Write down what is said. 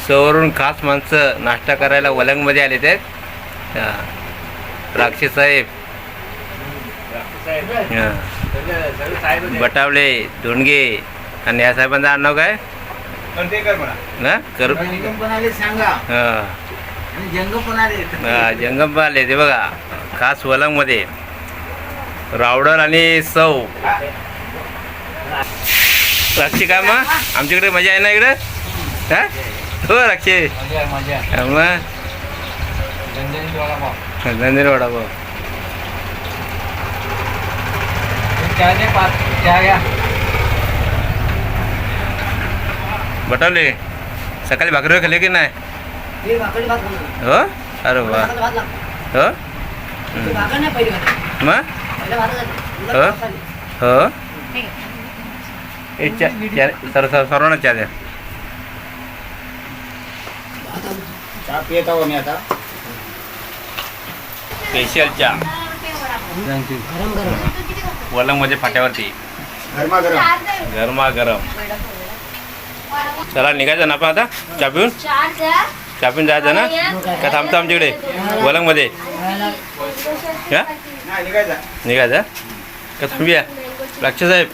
सवरून खास माणसं नाश्ता करायला वलंगमध्ये आले ते राक्षी साहेब, बटावले, धोंडगे आणि या साहेबांचं आडनाव काय ना कर जंगम पण आले ते बघा खास वलंगमध्ये. रावडर आणि सौ राक्षी काय मग आमच्याकडे मजा आहे ना इकडे हा हो राक्षी मग नंदिनी वडापाव बटावले सकाळी भाकरी खाल्ली की नाही हो अरे वा हो मग हो हो सर्वांना चहा द्या. स्पेशल चहा वलंगमध्ये फाट्यावरती गरमागरम. चला निघायचं ना आपण आता चहा पिऊन जायचं ना का थांबतो आमच्याकडे वलंगमध्ये का निघायचं का थांबूया राक्षस साहेब.